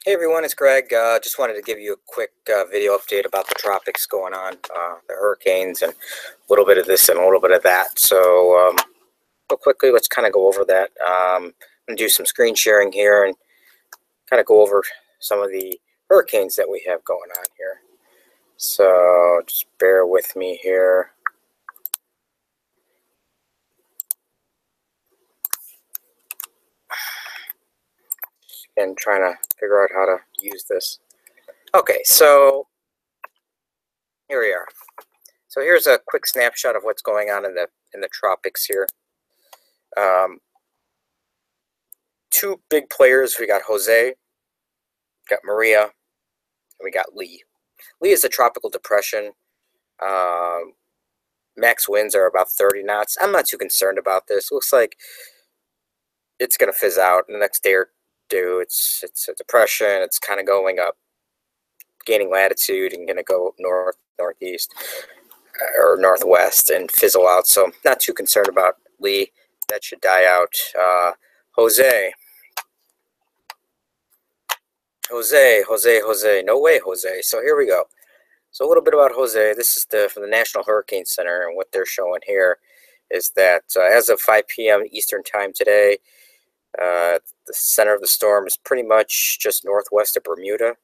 Hey everyone, it's Greg. Just wanted to give you a quick video update about the tropics going on, the hurricanes, and a little bit of this and a little bit of that. So real quickly, let's kind of go over that. I'm going to do some screen sharing here and kind of go over some of the hurricanes that we have going on here. So just bear with me here. And trying to figure out how to use this. Okay, so here we are. So here's a quick snapshot of what's going on in the tropics here. Two big players. We got Jose, got Maria, and we got Lee. Lee is a tropical depression. Max winds are about 30 knots. I'm not too concerned about this. Looks like it's going to fizz out in the next day or two. It's a depression. It's kind of going up, gaining latitude, and going to go northeast or northwest and fizzle out. So not too concerned about Lee. That should die out. Jose. No way, Jose. So here we go. So a little bit about Jose. This is from the National Hurricane Center, and what they're showing here is that as of 5 p.m. Eastern Time today, the center of the storm is pretty much just northwest of Bermuda.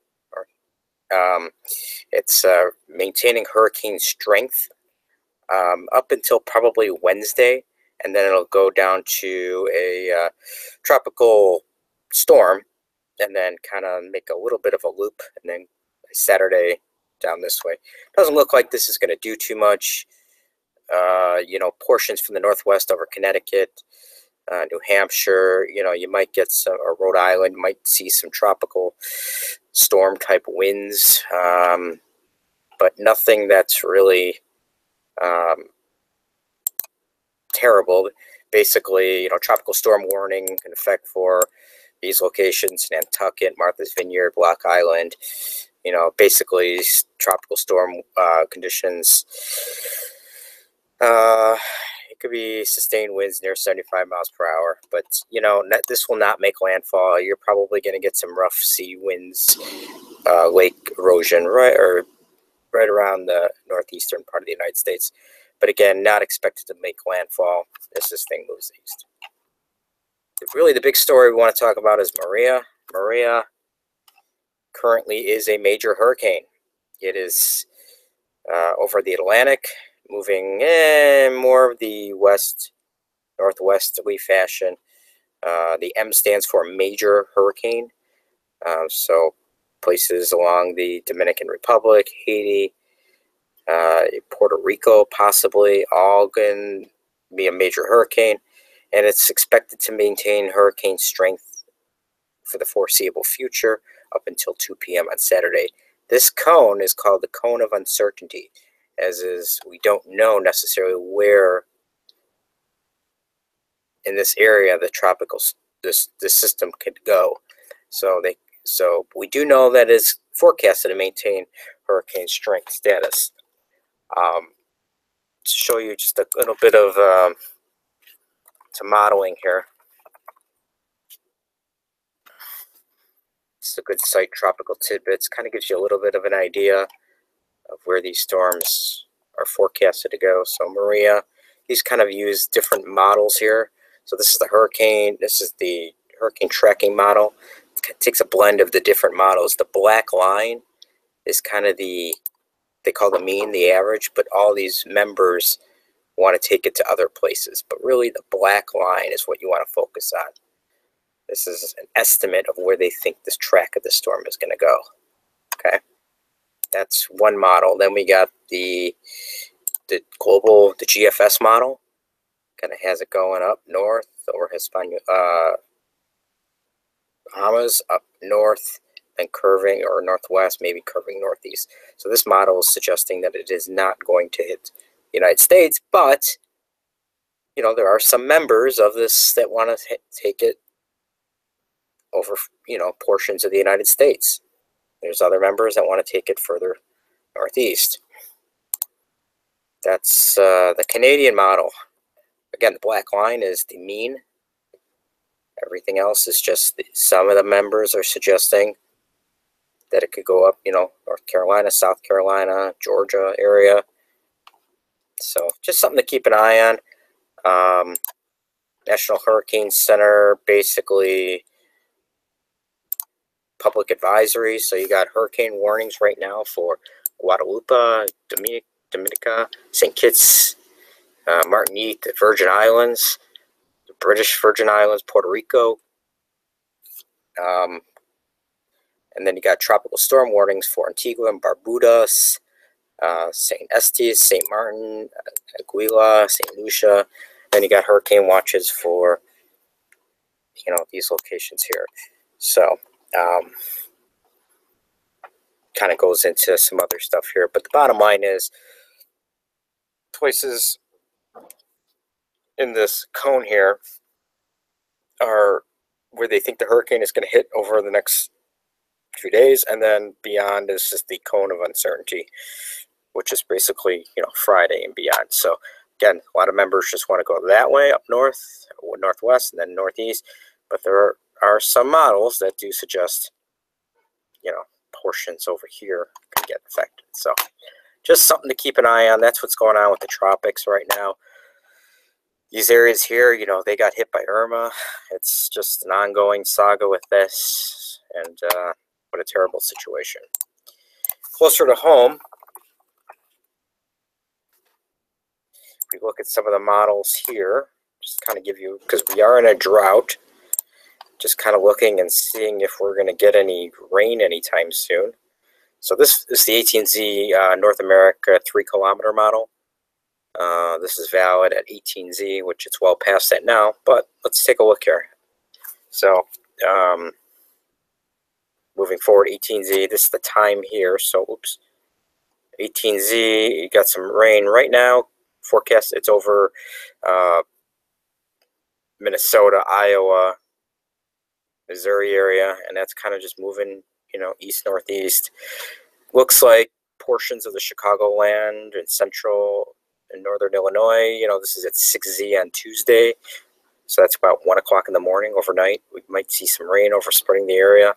It's maintaining hurricane strength up until probably Wednesday, and then it'll go down to a tropical storm, and then kind of make a little bit of a loop, and then Saturday down this way. Doesn't look like this is going to do too much. Portions from the northwest over Connecticut, New Hampshire, you might get some, or Rhode Island, you might see some tropical storm type winds, but nothing that's really terrible. Basically, tropical storm warning in effect for these locations: Nantucket, Martha's Vineyard, Block Island. Basically tropical storm conditions. It could be sustained winds near 75 miles per hour, but this will not make landfall. You're probably going to get some rough sea winds, lake erosion right around the northeastern part of the United States. But again, not expected to make landfall as this thing moves east. Really, the big story we want to talk about is Maria. Maria currently is a major hurricane. It is over the Atlantic, moving more of the northwesterly fashion. The M stands for major hurricane. So places along the Dominican Republic, Haiti, Puerto Rico, possibly, all going to be a major hurricane. And it's expected to maintain hurricane strength for the foreseeable future up until 2 p.m. on Saturday. This cone is called the cone of uncertainty, as is we don't know necessarily where in this area the this system could go. So we do know that it's forecasted to maintain hurricane strength status. To show you just a little bit of some modeling here. It's a good site, Tropical Tidbits. Kind of gives you a little bit of an idea of where these storms are forecasted to go. So Maria, these kind of use different models here. So this is the hurricane. This is the hurricane tracking model. It takes a blend of the different models. The black line is kind of they call the mean, the average, but all these members want to take it to other places. But really the black line is what you want to focus on. This is an estimate of where they think this track of the storm is going to go. Okay, that's one model. Then we got the global, the GFS model. Kind of has it going up north over Bahamas, up north, then curving, or northwest, maybe curving northeast. So this model is suggesting that it is not going to hit the United States, but there are some members of this that want to take it over, portions of the United States. There's other members that want to take it further northeast. That's the Canadian model. Again, the black line is the mean. Everything else is just some of the members are suggesting that it could go up, North Carolina, South Carolina, Georgia area. So just something to keep an eye on. National Hurricane Center, basically public advisory. So you got hurricane warnings right now for Guadalupe, Dominica, St. Kitts, Martinique, the Virgin Islands, the British Virgin Islands, Puerto Rico. And then you got tropical storm warnings for Antigua and Barbuda, St. Estes, St. Martin, Aguila, St. Lucia. Then you got hurricane watches for, these locations here. So, kind of goes into some other stuff here. But the bottom line is, places in this cone here are where they think the hurricane is going to hit over the next few days, and then beyond is just the cone of uncertainty, which is basically Friday and beyond. So again, a lot of members just want to go that way up north, northwest, and then northeast, but there are some models that do suggest portions over here can get affected. So just something to keep an eye on. That's what's going on with the tropics right now. These areas here, they got hit by Irma. It's just an ongoing saga with this, and what a terrible situation. Closer to home, we look at some of the models here, just kind of give you, because we are in a drought, just kind of looking and seeing if we're going to get any rain anytime soon. So this is the 18Z North America 3-kilometer model. This is valid at 18Z, which it's well past that now, but let's take a look here. So moving forward, 18Z, this is the time here. So, 18Z, you got some rain right now. Forecast, it's over Minnesota, Iowa, Missouri area, and that's kind of just moving, east, northeast. Looks like portions of the Chicagoland and central and northern Illinois, this is at 6Z on Tuesday. So that's about 1 o'clock in the morning overnight. We might see some rain overspreading the area.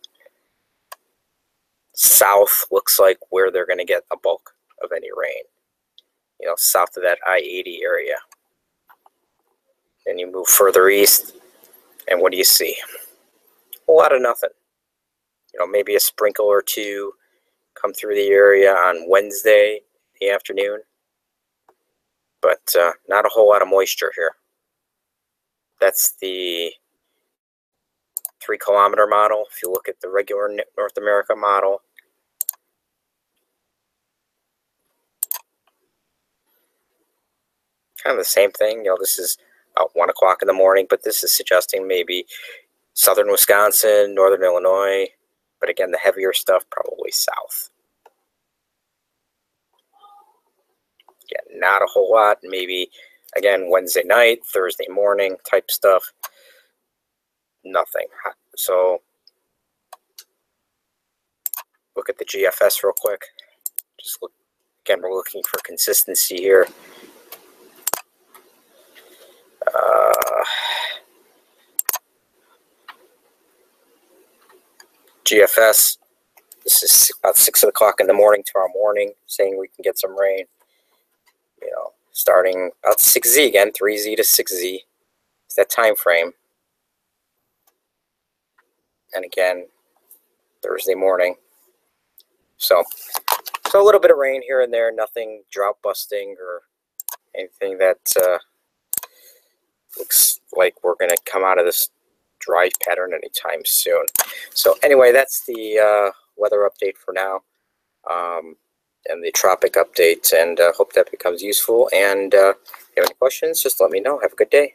South looks like where they're going to get a bulk of any rain, south of that I-80 area. Then you move further east, and what do you see? A lot of nothing. Maybe a sprinkle or two come through the area on Wednesday in the afternoon, but not a whole lot of moisture here. That's the 3-kilometer model. If you look at the regular North America model, kind of the same thing. This is about 1 o'clock in the morning, but this is suggesting maybe southern Wisconsin, northern Illinois, but again, the heavier stuff probably south. Again, not a whole lot. Maybe, again, Wednesday night, Thursday morning type stuff. Nothing. So look at the GFS real quick. Just look. Again, we're looking for consistency here. GFS, this is about 6 o'clock in the morning tomorrow morning, saying we can get some rain. Starting about 6Z again, 3Z to 6Z. It's that time frame. And again, Thursday morning. So a little bit of rain here and there, nothing drought busting or anything that looks like we're going to come out of this dry pattern anytime soon. So anyway, that's the weather update for now, and the tropic update, and hope that becomes useful. And if you have any questions, just let me know. Have a good day.